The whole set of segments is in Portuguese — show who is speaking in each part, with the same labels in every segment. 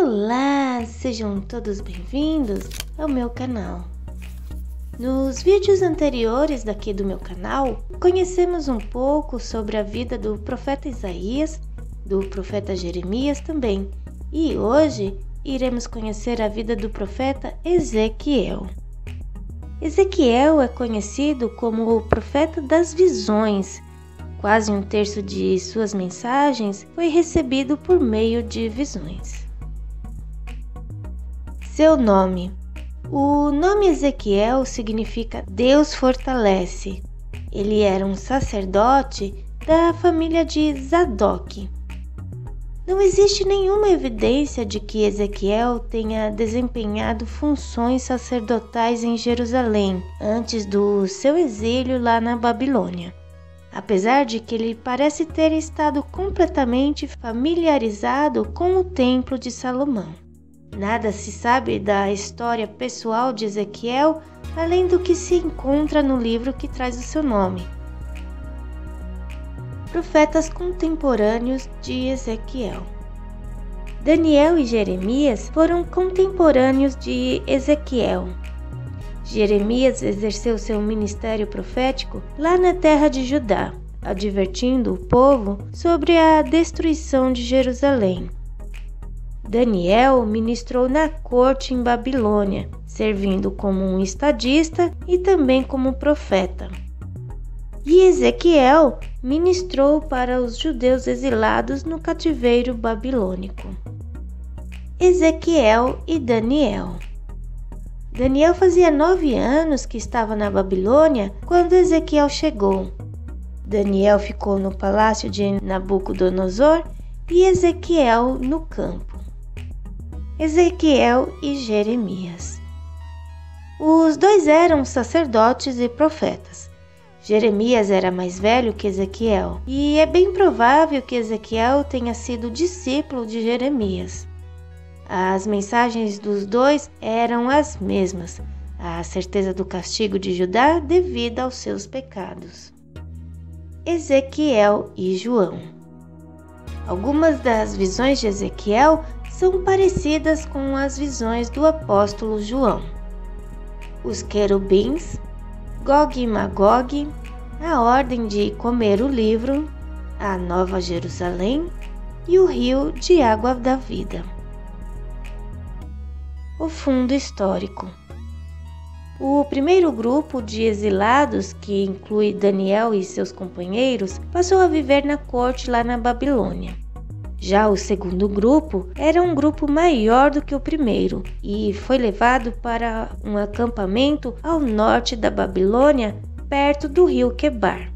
Speaker 1: Olá, sejam todos bem-vindos ao meu canal. Nos vídeos anteriores daqui do meu canal, conhecemos um pouco sobre a vida do profeta Isaías, do profeta Jeremias também, e hoje iremos conhecer a vida do profeta Ezequiel. Ezequiel é conhecido como o profeta das visões. Quase um terço de suas mensagens foi recebido por meio de visões. Seu nome. O nome Ezequiel significa Deus fortalece. Ele era um sacerdote da família de Zadok. Não existe nenhuma evidência de que Ezequiel tenha desempenhado funções sacerdotais em Jerusalém antes do seu exílio lá na Babilônia, apesar de que ele parece ter estado completamente familiarizado com o Templo de Salomão. Nada se sabe da história pessoal de Ezequiel, além do que se encontra no livro que traz o seu nome. Profetas contemporâneos de Ezequiel. Daniel e Jeremias foram contemporâneos de Ezequiel. Jeremias exerceu seu ministério profético lá na terra de Judá, advertindo o povo sobre a destruição de Jerusalém. Daniel ministrou na corte em Babilônia, servindo como um estadista e também como profeta. E Ezequiel ministrou para os judeus exilados no cativeiro babilônico. Ezequiel e Daniel. Daniel fazia 9 anos que estava na Babilônia quando Ezequiel chegou. Daniel ficou no palácio de Nabucodonosor e Ezequiel no campo. Ezequiel e Jeremias. Os dois eram sacerdotes e profetas. Jeremias era mais velho que Ezequiel, e é bem provável que Ezequiel tenha sido discípulo de Jeremias. As mensagens dos dois eram as mesmas, a certeza do castigo de Judá devido aos seus pecados. Ezequiel e João. Algumas das visões de Ezequiel são parecidas com as visões do apóstolo João. Os querubins, Gog e Magog, a ordem de comer o livro, a Nova Jerusalém e o rio de água da vida. O fundo histórico. O primeiro grupo de exilados, que inclui Daniel e seus companheiros, passou a viver na corte lá na Babilônia. Já o segundo grupo era um grupo maior do que o primeiro e foi levado para um acampamento ao norte da Babilônia, perto do rio Quebar.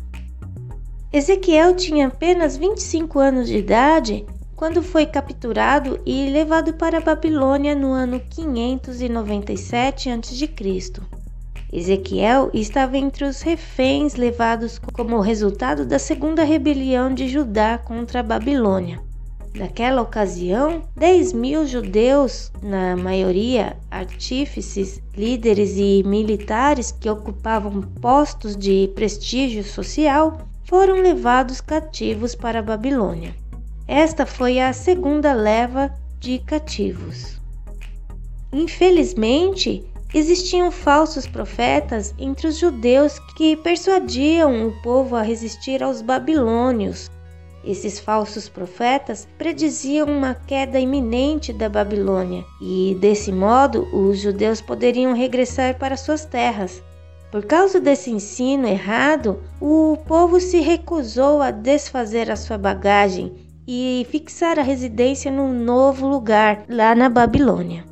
Speaker 1: Ezequiel tinha apenas 25 anos de idade quando foi capturado e levado para a Babilônia no ano 597 a.C. Ezequiel estava entre os reféns levados como resultado da segunda rebelião de Judá contra a Babilônia. Naquela ocasião, 10.000 judeus, na maioria artífices, líderes e militares que ocupavam postos de prestígio social, foram levados cativos para a Babilônia. Esta foi a segunda leva de cativos. Infelizmente, existiam falsos profetas entre os judeus que persuadiam o povo a resistir aos babilônios. Esses falsos profetas prediziam uma queda iminente da Babilônia e, desse modo, os judeus poderiam regressar para suas terras. Por causa desse ensino errado, o povo se recusou a desfazer a sua bagagem e fixar a residência num novo lugar, lá na Babilônia.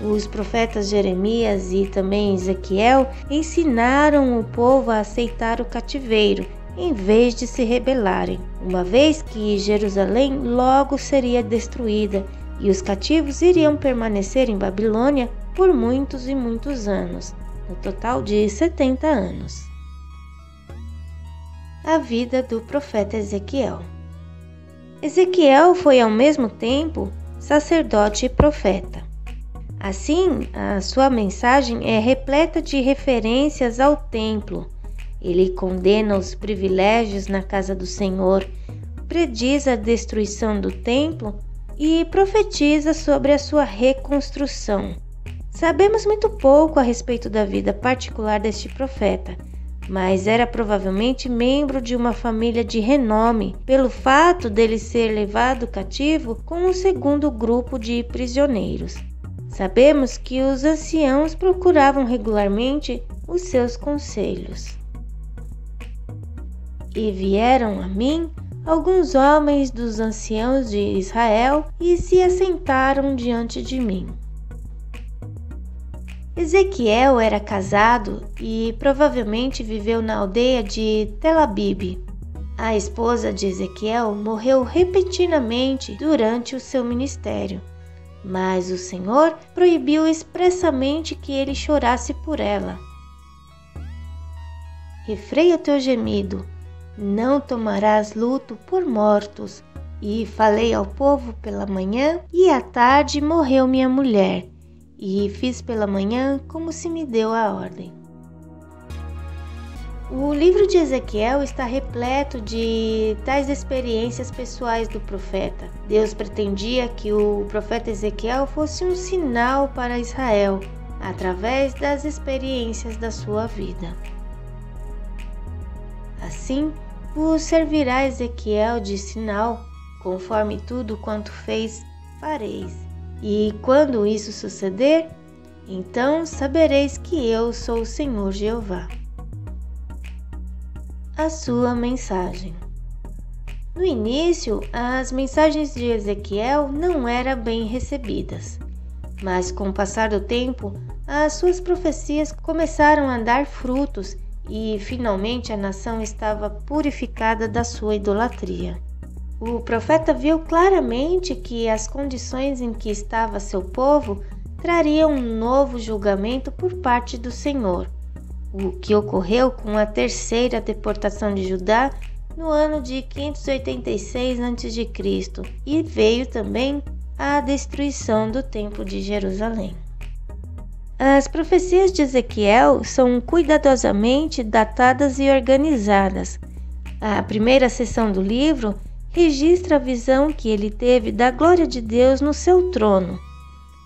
Speaker 1: Os profetas Jeremias e também Ezequiel ensinaram o povo a aceitar o cativeiro, em vez de se rebelarem, uma vez que Jerusalém logo seria destruída e os cativos iriam permanecer em Babilônia por muitos e muitos anos, no total de 70 anos. A vida do profeta Ezequiel. Ezequiel foi ao mesmo tempo sacerdote e profeta. Assim, a sua mensagem é repleta de referências ao templo. Ele condena os privilégios na casa do Senhor, prediz a destruição do templo e profetiza sobre a sua reconstrução. Sabemos muito pouco a respeito da vida particular deste profeta, mas era provavelmente membro de uma família de renome, pelo fato dele ser levado cativo com um segundo grupo de prisioneiros. Sabemos que os anciãos procuravam regularmente os seus conselhos. E vieram a mim alguns homens dos anciãos de Israel e se assentaram diante de mim. Ezequiel era casado e provavelmente viveu na aldeia de Tel-Abib. A esposa de Ezequiel morreu repentinamente durante o seu ministério, mas o Senhor proibiu expressamente que ele chorasse por ela. Refreia o teu gemido, não tomarás luto por mortos. E falei ao povo pela manhã, e à tarde morreu minha mulher. E fiz pela manhã como se me deu a ordem. O livro de Ezequiel está repleto de tais experiências pessoais do profeta. Deus pretendia que o profeta Ezequiel fosse um sinal para Israel, através das experiências da sua vida. Assim, vos servirá Ezequiel de sinal, conforme tudo quanto fez, fareis. E quando isso suceder, então sabereis que eu sou o Senhor Jeová. A sua mensagem. No início, as mensagens de Ezequiel não eram bem recebidas, mas com o passar do tempo, as suas profecias começaram a dar frutos e finalmente a nação estava purificada da sua idolatria. O profeta viu claramente que as condições em que estava seu povo trariam um novo julgamento por parte do Senhor, o que ocorreu com a terceira deportação de Judá no ano de 586 a.C. e veio também a destruição do Templo de Jerusalém. As profecias de Ezequiel são cuidadosamente datadas e organizadas. A primeira seção do livro registra a visão que ele teve da glória de Deus no seu trono.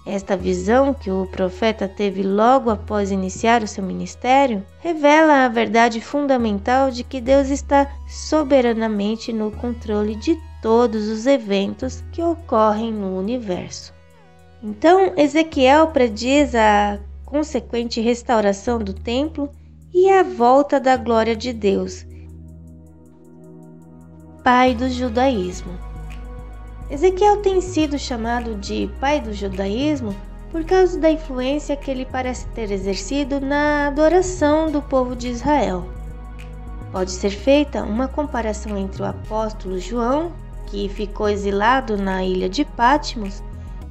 Speaker 1: Esta visão, que o profeta teve logo após iniciar o seu ministério, revela a verdade fundamental de que Deus está soberanamente no controle de todos os eventos que ocorrem no universo. Então, Ezequiel prediz a consequente restauração do templo e a volta da glória de Deus, pai do judaísmo. Ezequiel tem sido chamado de pai do judaísmo por causa da influência que ele parece ter exercido na adoração do povo de Israel. Pode ser feita uma comparação entre o apóstolo João, que ficou exilado na ilha de Patmos,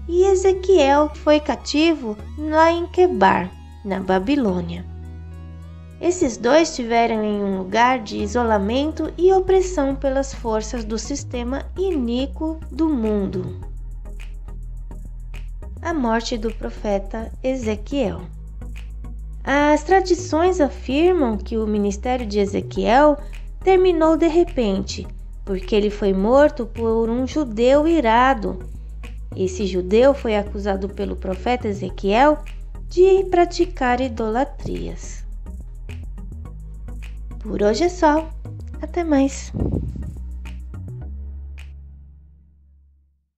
Speaker 1: e Ezequiel, que foi cativo lá em Quebar, na Babilônia. Esses dois estiveram em um lugar de isolamento e opressão pelas forças do sistema iníquo do mundo. A morte do profeta Ezequiel. As tradições afirmam que o ministério de Ezequiel terminou de repente, porque ele foi morto por um judeu irado. Esse judeu foi acusado pelo profeta Ezequiel de praticar idolatrias. Por hoje é só. Até mais.